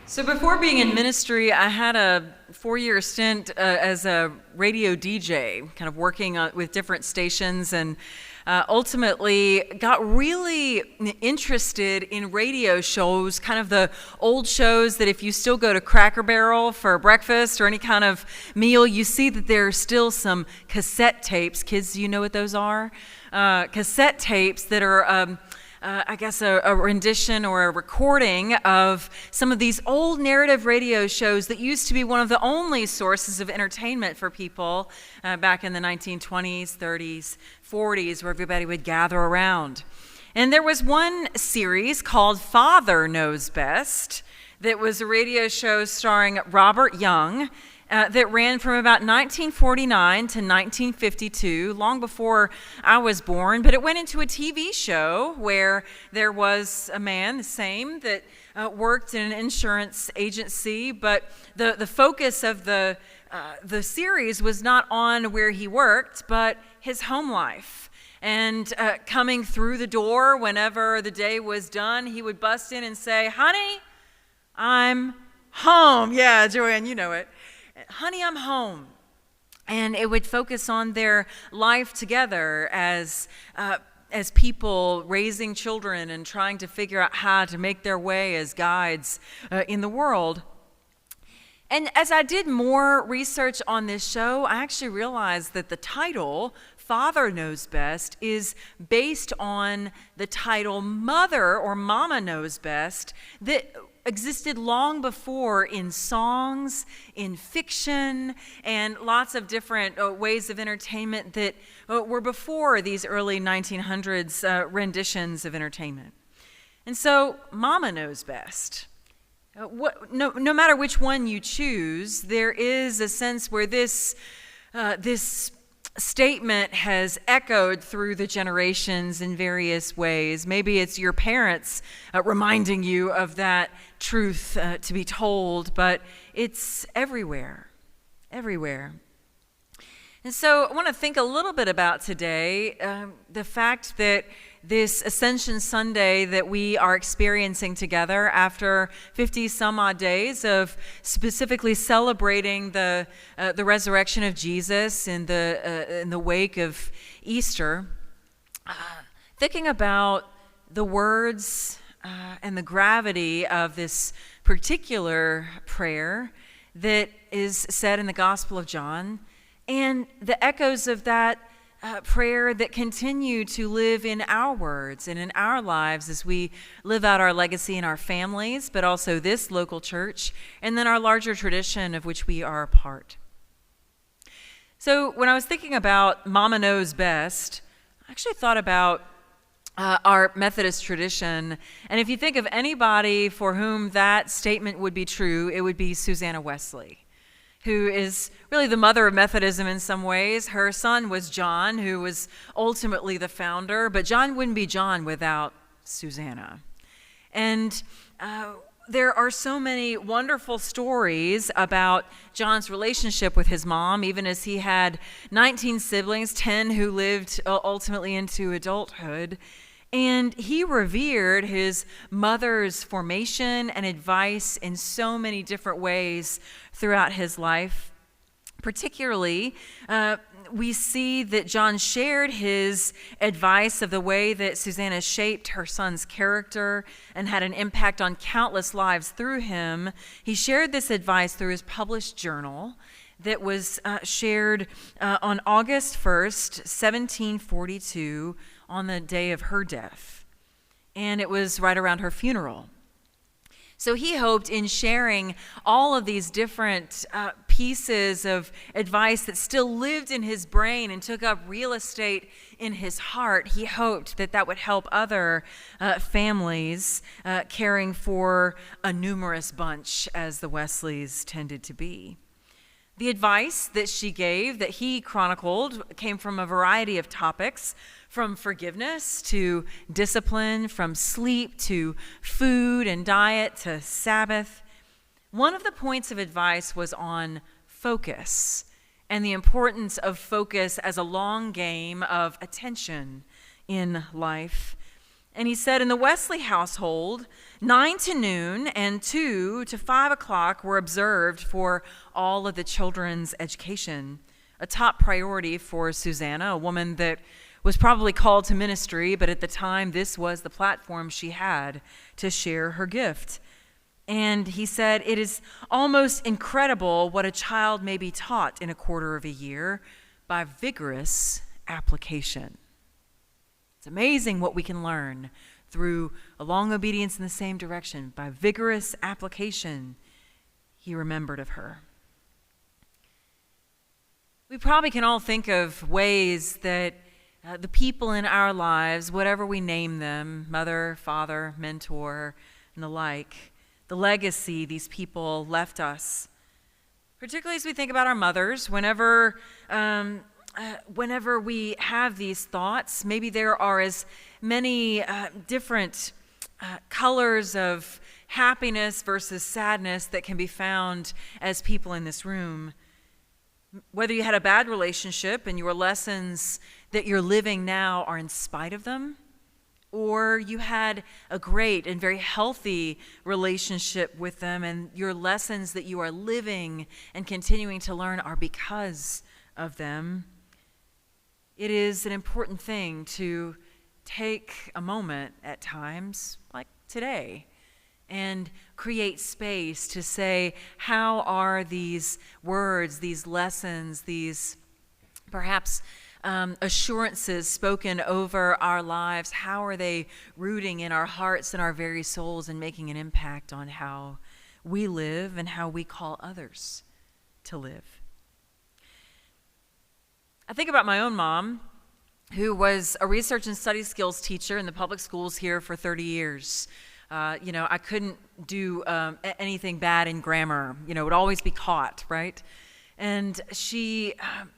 So before being in ministry, I had a 4-year stint as a radio DJ, kind of working with different stations, and ultimately got really interested in radio shows, kind of the old shows that if you still go to Cracker Barrel for breakfast or any kind of meal, you see that there are still some cassette tapes. Kids, do you know what those are? Cassette tapes that are... I guess a rendition or a recording of some of these old narrative radio shows that used to be one of the only sources of entertainment for people back in the 1920s, 30s, 40s, where everybody would gather around. And there was one series called Father Knows Best that was a radio show starring Robert Young, that ran from about 1949 to 1952, long before I was born. But it went into a TV show where there was a man, the same, that worked in an insurance agency. But the focus of the series was not on where he worked, but his home life. And coming through the door whenever the day was done, he would bust in and say, "Honey, I'm home." Yeah, Joanne, you know it. "Honey, I'm home." And it would focus on their life together as people raising children and trying to figure out how to make their way as guides in the world. And as I did more research on this show, I actually realized that the title, Father Knows Best, is based on the title Mother or Mama Knows Best that existed long before in songs, in fiction, and lots of different ways of entertainment that were before these early 1900s renditions of entertainment. And so, Mama Knows Best. No matter which one you choose, there is a sense where this statement has echoed through the generations in various ways. Maybe it's your parents reminding you of that truth to be told, but it's everywhere. And so I want to think a little bit about today the fact that this Ascension Sunday that we are experiencing together after 50 some odd days of specifically celebrating the resurrection of Jesus in the wake of Easter, thinking about the words and the gravity of this particular prayer that is said in the Gospel of John, and the echoes of that prayer that continue to live in our words and in our lives as we live out our legacy in our families, but also this local church, and then our larger tradition of which we are a part. So when I was thinking about Mama Knows Best, I actually thought about our Methodist tradition. And if you think of anybody for whom that statement would be true, it would be Susanna Wesley, who is really the mother of Methodism in some ways. Her son was John, who was ultimately the founder, but John wouldn't be John without Susanna. And there are so many wonderful stories about John's relationship with his mom, even as he had 19 siblings, 10 who lived ultimately into adulthood. And he revered his mother's formation and advice in so many different ways throughout his life. Particularly, we see that John shared his advice of the way that Susanna shaped her son's character and had an impact on countless lives through him. He shared this advice through his published journal that was shared on August 1st, 1742, on the day of her death. And it was right around her funeral. So he hoped in sharing all of these different pieces of advice that still lived in his brain and took up real estate in his heart, he hoped that that would help other families caring for a numerous bunch, as the Wesleys tended to be. The advice that she gave, that he chronicled, came from a variety of topics, from forgiveness to discipline, from sleep to food and diet to Sabbath. One of the points of advice was on focus and the importance of focus as a long game of attention in life. And he said in the Wesley household, 9 to noon and 2 to 5 o'clock were observed for all of the children's education, a top priority for Susanna, a woman that was probably called to ministry, but at the time this was the platform she had to share her gift. And he said, it is almost incredible what a child may be taught in a quarter of a year by vigorous application. It's amazing what we can learn through a long obedience in the same direction by vigorous application. He remembered of her. We probably can all think of ways that the people in our lives, whatever we name them, mother, father, mentor, and the like, the legacy these people left us. Particularly as we think about our mothers, whenever we have these thoughts, maybe there are as many different colors of happiness versus sadness that can be found as people in this room. Whether you had a bad relationship and your lessons that you're living now are in spite of them, or you had a great and very healthy relationship with them and your lessons that you are living and continuing to learn are because of them. It is an important thing to take a moment at times, like today, and create space to say, how are these words, these lessons, these perhaps assurances spoken over our lives, how are they rooting in our hearts and our very souls and making an impact on how we live and how we call others to live? I think about my own mom, who was a research and study skills teacher in the public schools here for 30 years. I couldn't do anything bad in grammar. It would always be caught, right? And she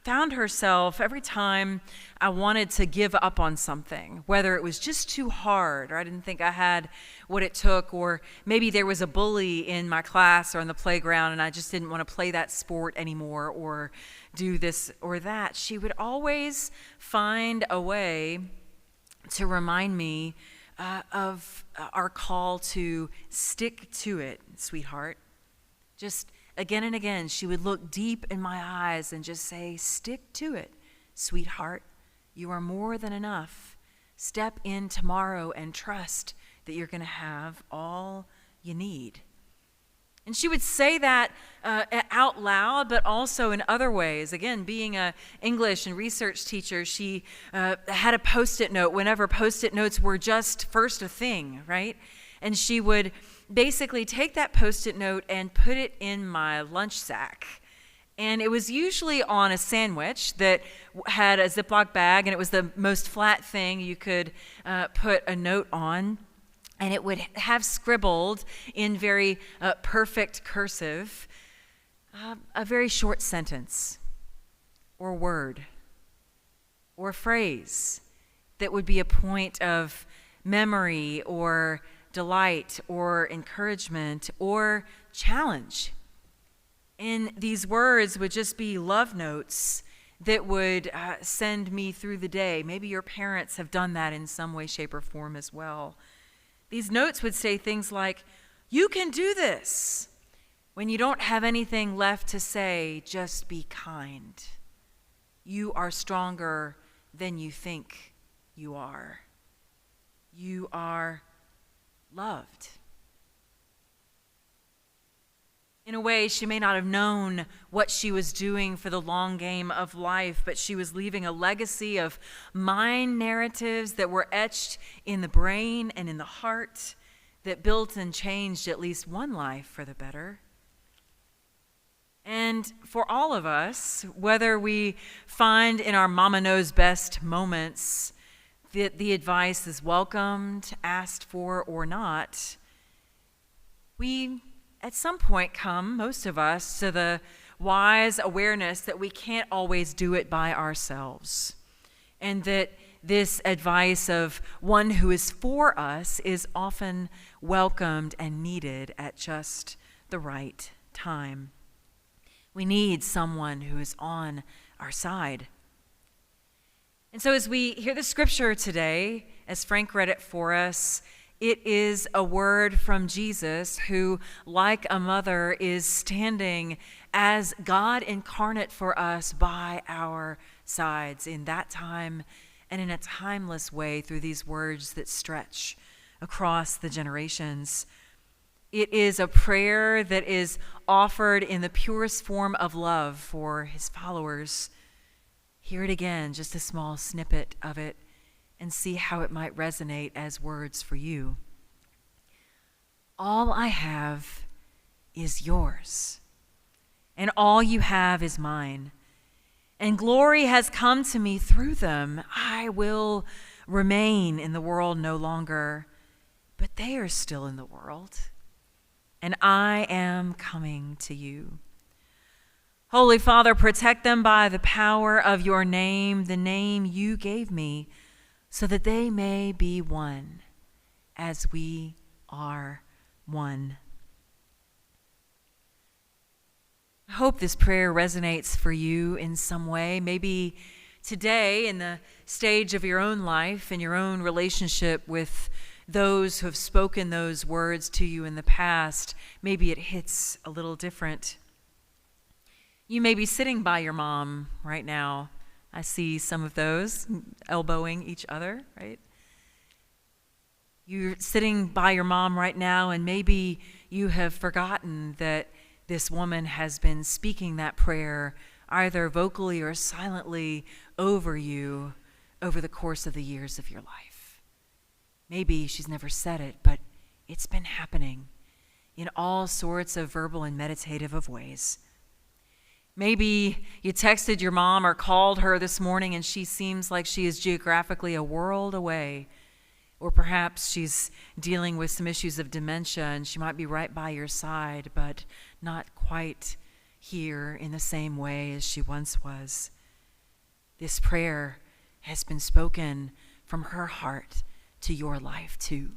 found herself every time I wanted to give up on something, whether it was just too hard or I didn't think I had what it took, or maybe there was a bully in my class or in the playground and I just didn't want to play that sport anymore or do this or that. She would always find a way to remind me of our call to stick to it, sweetheart. Just again and again, she would look deep in my eyes and just say, stick to it, sweetheart. You are more than enough. Step in tomorrow and trust that you're going to have all you need. And she would say that out loud, but also in other ways. Again, being an English and research teacher, she had a Post-it note whenever Post-it notes were just first a thing, right? And she would basically take that Post-it note and put it in my lunch sack. And it was usually on a sandwich that had a Ziploc bag, and it was the most flat thing you could put a note on. And it would have scribbled in very perfect cursive a very short sentence or word or phrase that would be a point of memory or delight or encouragement or challenge. And these words would just be love notes that would send me through the day. Maybe your parents have done that in some way, shape, or form as well. These notes would say things like, you can do this. When you don't have anything left to say, just be kind. You are stronger than you think you are. You are loved. In a way, she may not have known what she was doing for the long game of life, but she was leaving a legacy of mind narratives that were etched in the brain and in the heart that built and changed at least one life for the better. And for all of us, whether we find in our mama knows best moments that the advice is welcomed, asked for, or not, we at some point come, most of us, to the wise awareness that we can't always do it by ourselves, and that this advice of one who is for us is often welcomed and needed at just the right time. We need someone who is on our side. And so as we hear the scripture today, as Frank read it for us, it is a word from Jesus who, like a mother, is standing as God incarnate for us by our sides in that time and in a timeless way through these words that stretch across the generations. It is a prayer that is offered in the purest form of love for his followers. Hear it again, just a small snippet of it, and see how it might resonate as words for you. All I have is yours, and all you have is mine. And glory has come to me through them. I will remain in the world no longer, but they are still in the world, and I am coming to you. Holy Father, protect them by the power of your name, the name you gave me, so that they may be one as we are one. I hope this prayer resonates for you in some way. Maybe today, in the stage of your own life and your own relationship with those who have spoken those words to you in the past, maybe it hits a little different. You may be sitting by your mom right now. I see some of those elbowing each other, right? You're sitting by your mom right now, and maybe you have forgotten that this woman has been speaking that prayer either vocally or silently over you over the course of the years of your life. Maybe she's never said it, but it's been happening in all sorts of verbal and meditative of ways. Maybe you texted your mom or called her this morning and she seems like she is geographically a world away. Or perhaps she's dealing with some issues of dementia and she might be right by your side, but not quite here in the same way as she once was. This prayer has been spoken from her heart to your life too.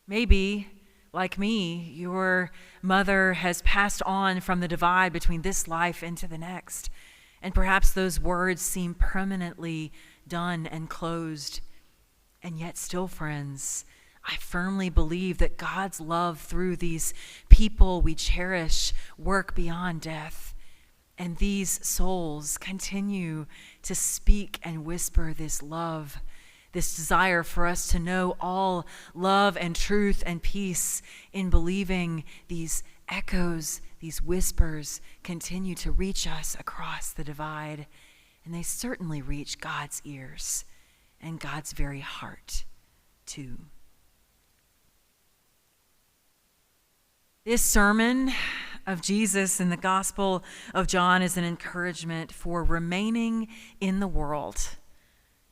Maybe, like me, your mother has passed on from the divide between this life into the next, and perhaps those words seem permanently done and closed. And yet still, friends, I firmly believe that God's love through these people we cherish work beyond death, and these souls continue to speak and whisper this love, this desire for us to know all love and truth and peace in believing these echoes, these whispers continue to reach us across the divide. And they certainly reach God's ears and God's very heart too. This sermon of Jesus in the Gospel of John is an encouragement for remaining in the world.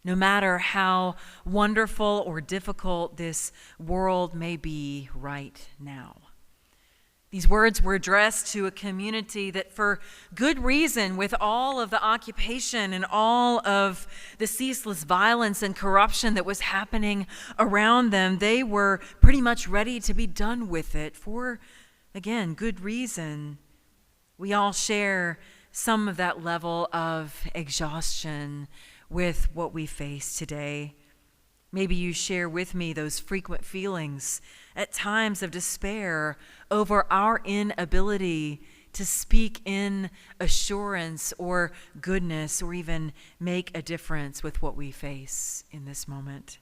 No matter how wonderful or difficult this world may be right now. These words were addressed to a community that, for good reason, with all of the occupation and all of the ceaseless violence and corruption that was happening around them, they were pretty much ready to be done with it for, again, good reason. We all share some of that level of exhaustion with what we face today. Maybe you share with me those frequent feelings at times of despair over our inability to speak in assurance or goodness or even make a difference with what we face in this moment.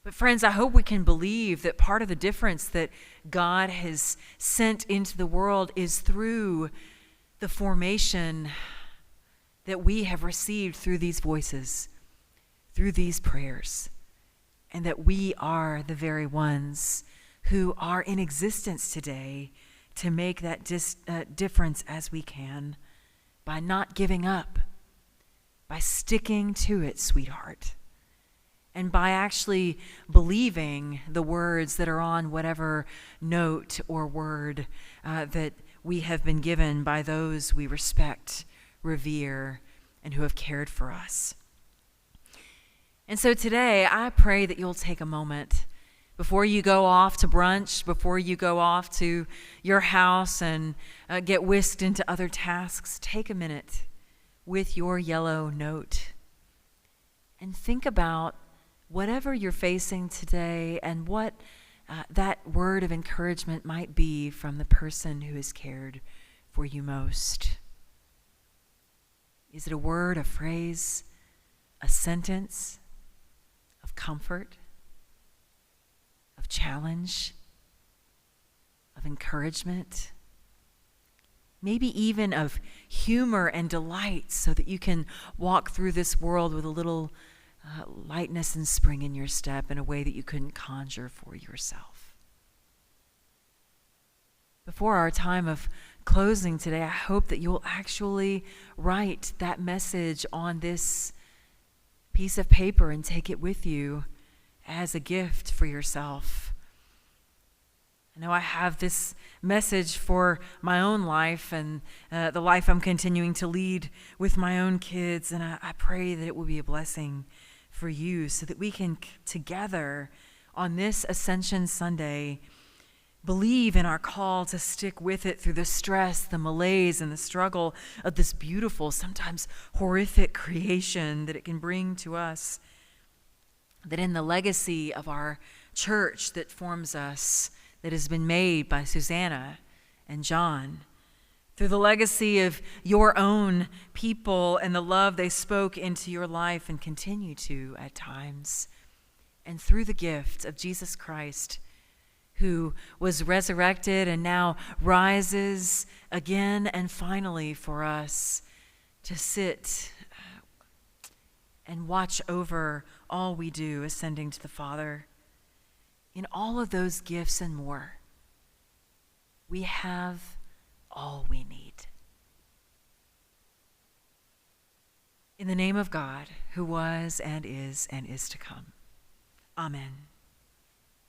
But friends, I hope we can believe that part of the difference that God has sent into the world is through the formation that we have received through these voices, through these prayers, and that we are the very ones who are in existence today to make that difference as we can by not giving up, by sticking to it, sweetheart, and by actually believing the words that are on whatever note or word that we have been given by those we respect, revere, and who have cared for us. And so today, I pray that you'll take a moment before you go off to brunch, before you go off to your house and get whisked into other tasks. Take a minute with your yellow note and think about whatever you're facing today and what that word of encouragement might be from the person who has cared for you most. Is it a word, a phrase, a sentence of comfort, of challenge, of encouragement? Maybe even of humor and delight so that you can walk through this world with a little lightness and spring in your step in a way that you couldn't conjure for yourself. Before our time of closing today, I hope that you'll actually write that message on this piece of paper and take it with you as a gift for yourself. I know I have this message for my own life and the life I'm continuing to lead with my own kids, and I pray that it will be a blessing for you so that we can together on this Ascension Sunday believe in our call to stick with it through the stress, the malaise, and the struggle of this beautiful, sometimes horrific creation that it can bring to us. That in the legacy of our church that forms us, that has been made by Susanna and John, through the legacy of your own people and the love they spoke into your life and continue to at times, and through the gift of Jesus Christ, who was resurrected and now rises again and finally for us to sit and watch over all we do, ascending to the Father. In all of those gifts and more, we have all we need. In the name of God, who was and is to come. Amen.